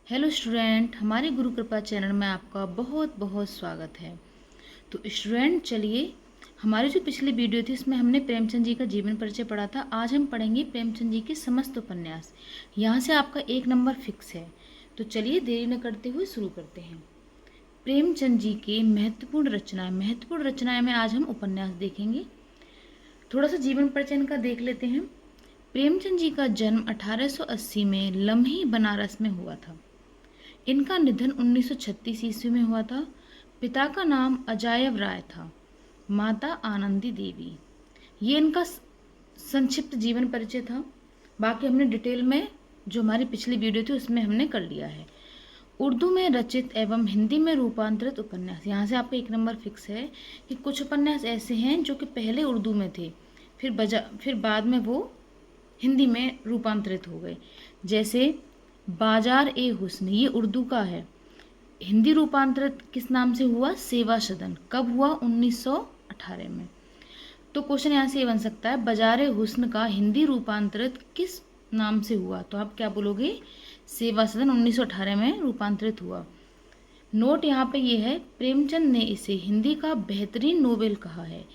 Hello student, हमारे गुरु कृपा channel में आपका बहुत बहुत स्वागत है। तो स्टूडेंट चलिए, हमारी जो पिछली वीडियो थी उसमें हमने प्रेमचंद जी का जीवन परिचय पढ़ा था। आज हम पढ़ेंगे प्रेमचंद जी के समस्त उपन्यास। यहाँ से आपका 1 नंबर फिक्स है। तो चलिए देरी न करते हुए शुरू करते हैं। प्रेमचंद जी के महत्वपूर्ण रचनाएं में आज हम उपन्यास देखेंगे। थोड़ा सा जीवन परिचय इनका देख लेते हैं। प्रेमचंद जी का जन्म 1880 में लम्ही बनारस में हुआ था। इनका निधन 1936 ईस्वी में हुआ था। पिता का नाम अजायब राय था, माता आनंदी देवी। ये इनका संक्षिप्त जीवन परिचय था। बाकी हमने डिटेल में जो हमारी पिछली वीडियो थी उसमें हमने कर लिया है। उर्दू में रचित एवं हिंदी में रूपांतरित उपन्यास, यहाँ से आपका 1 नंबर फिक्स है कि कुछ उपन्यास ऐसे हैं जो कि पहले उर्दू में थे, फिर बाद में वो हिंदी में रूपांतरित हो गए। जैसे बाजार ए हुस्न, ये उर्दू का है। हिंदी रूपांतरित किस नाम से हुआ? सेवा सदन। कब हुआ? 1918 में। तो क्वेश्चन यहाँ से ये बन सकता है, बाजार ए हुस्न का हिंदी रूपांतरित किस नाम से हुआ? तो आप क्या बोलोगे? सेवा सदन 1918 में रूपांतरित हुआ। नोट यहाँ पे ये है, प्रेमचंद ने इसे हिंदी का बेहतरीन नोवेल कहा है।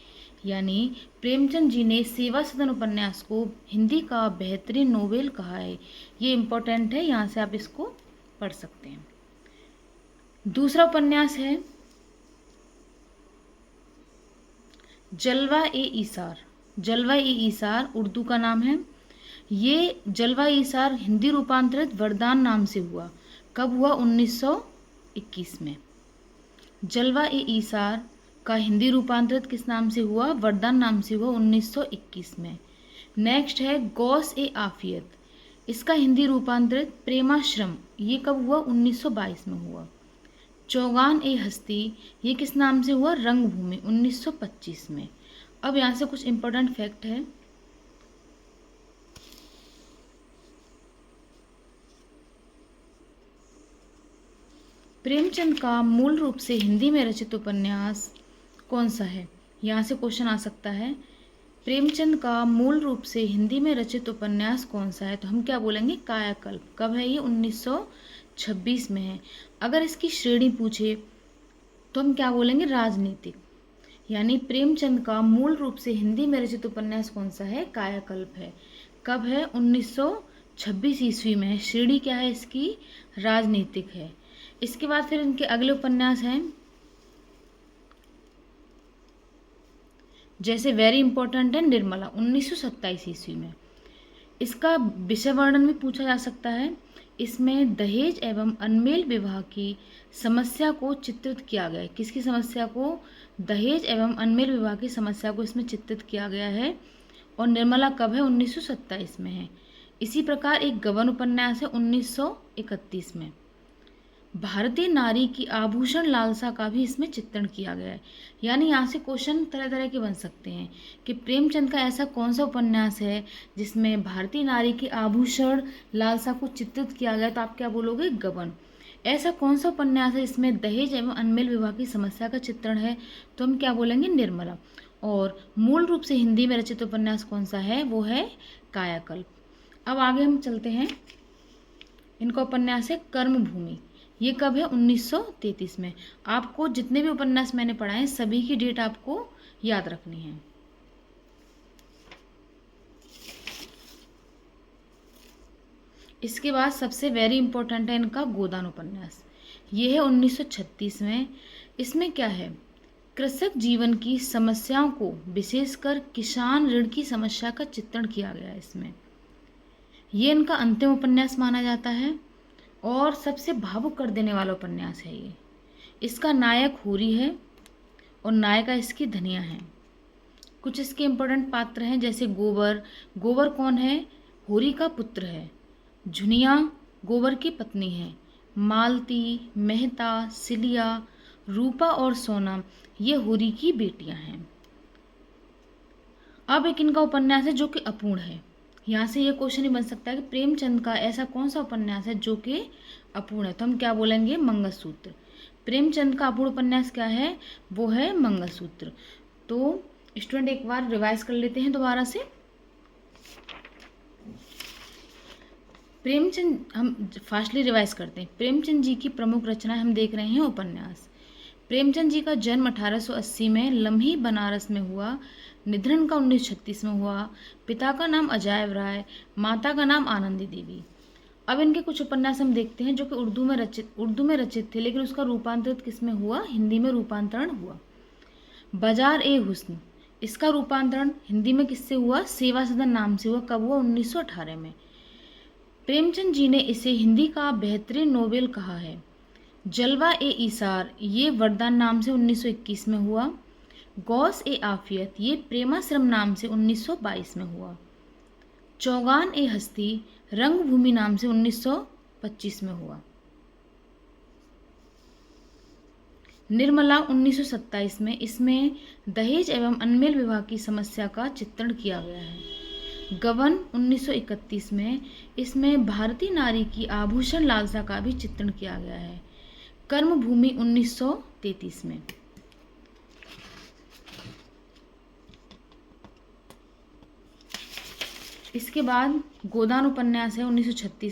यानी प्रेमचंद जी ने सेवा सदन उपन्यास को हिंदी का बेहतरीन नोवेल कहा है। ये इम्पोर्टेंट है, यहाँ से आप इसको पढ़ सकते हैं। दूसरा उपन्यास है जलवा ए ईसार। जलवा ए ईसार उर्दू का नाम है। ये जलवा ए ईसार हिंदी रूपांतरित वरदान नाम से हुआ। कब हुआ? 1921 में। जलवा ए ईसार का हिंदी रूपांतरित किस नाम से हुआ? वरदान नाम से हुआ 1921 में। नेक्स्ट है गौस ए आफियत। इसका हिंदी रूपांतरित प्रेमाश्रम। ये कब हुआ? 1922 में हुआ। चौगान ए हस्ती, ये किस नाम से हुआ? रंगभूमि 1925 में। अब यहाँ से कुछ इंपॉर्टेंट फैक्ट है। प्रेमचंद का मूल रूप से हिंदी में रचित उपन्यास कौन सा है? यहाँ से क्वेश्चन आ सकता है, प्रेमचंद का मूल रूप से हिंदी में रचित उपन्यास कौन सा है? तो हम क्या बोलेंगे? कायाकल्प। कब है ये? 1926 में है। अगर इसकी श्रेणी पूछे तो हम क्या बोलेंगे? राजनीतिक। यानी प्रेमचंद का मूल रूप से हिंदी में रचित उपन्यास कौन सा है? कायाकल्प है। कब है? 1926 ईस्वी में है। श्रेणी क्या है इसकी? राजनीतिक है। इसके बाद फिर इनके अगले उपन्यास हैं, जैसे वेरी इंपॉर्टेंट है निर्मला 1927 ईस्वी में। इसका विषय वर्णन भी पूछा जा सकता है। इसमें दहेज एवं अनमेल विवाह की समस्या को चित्रित किया गया है। किसकी समस्या को? दहेज एवं अनमेल विवाह की समस्या को इसमें चित्रित किया गया है। और निर्मला कब है? 1927 में है। इसी प्रकार एक गबन उपन्यास है 1931 में। भारतीय नारी की आभूषण लालसा का भी इसमें चित्रण किया गया है। यानी यहाँ से क्वेश्चन तरह तरह के बन सकते हैं कि प्रेमचंद का ऐसा कौन सा उपन्यास है जिसमें भारतीय नारी की आभूषण लालसा को चित्रित किया गया? तो आप क्या बोलोगे? गबन। ऐसा कौन सा उपन्यास है जिसमें दहेज एवं अनमेल विवाह की समस्या का चित्रण है? तो हम क्या बोलेंगे? निर्मला। और मूल रूप से हिंदी में रचित उपन्यास कौन सा है? वो है कायाकल्प। अब आगे हम चलते हैं। इनका उपन्यास है कर्मभूमि। ये कब है? 1933 में। आपको जितने भी उपन्यास मैंने पढ़ाए सभी की डेट आपको याद रखनी है। इसके बाद सबसे वेरी इंपॉर्टेंट है इनका गोदान उपन्यास। ये है 1936 में। इसमें क्या है? कृषक जीवन की समस्याओं को, विशेषकर किसान ऋण की समस्या का चित्रण किया गया है इसमें। ये इनका अंतिम उपन्यास माना जाता है और सबसे भावुक कर देने वाला उपन्यास है ये। इसका नायक होरी है और नायिका इसकी धनिया है। कुछ इसके इम्पोर्टेंट पात्र हैं, जैसे गोबर। गोबर कौन है? होरी का पुत्र है। झुनिया गोबर की पत्नी है। मालती, मेहता, सिलिया, रूपा और सोना ये होरी की बेटियां हैं। अब एक इनका उपन्यास है जो कि अपूर्ण है। यहाँ से ये क्वेश्चन ही बन सकता है कि प्रेमचंद का ऐसा कौन सा उपन्यास है जो कि अपूर्ण है? तो हम क्या बोलेंगे? मंगलसूत्र। प्रेमचंद का अपूर्ण उपन्यास क्या है? वो है मंगलसूत्र। तो स्टूडेंट एक बार रिवाइज कर लेते हैं दोबारा से। प्रेमचंद, हम फास्टली रिवाइज करते हैं। प्रेमचंद जी की प्रमुख रचनाएं हम देख रहे हैं उपन्यास। प्रेमचंद जी का जन्म 1880 में लम्ही बनारस में हुआ। निधन का 1936 में हुआ। पिता का नाम अजायब राय, माता का नाम आनंदी देवी। अब इनके कुछ उपन्यास हम देखते हैं जो कि उर्दू में रचित थे, लेकिन उसका रूपांतरित किस में हुआ? हिंदी में रूपांतरण हुआ। बाजार ए हुस्न, इसका रूपांतरण हिंदी में किससे हुआ? सेवा सदन नाम से हुआ। कब हुआ? 1918 में। प्रेमचंद जी ने इसे हिंदी का बेहतरीन नोवेल कहा है। जलवा ए ईसार, ये वरदान नाम से 1921 में हुआ। गौस ए आफियत, ये प्रेमाश्रम नाम से 1922 में हुआ। चौगान ए हस्ती, रंगभूमि नाम से 1925 में हुआ। निर्मला 1927 में, इसमें दहेज एवं अनमेल विवाह की समस्या का चित्रण किया गया है। गबन 1931 में, इसमें भारतीय नारी की आभूषण लालसा का भी चित्रण किया गया है। कर्मभूमि 1933 में। इसके बाद गोदान उपन्यास है 1936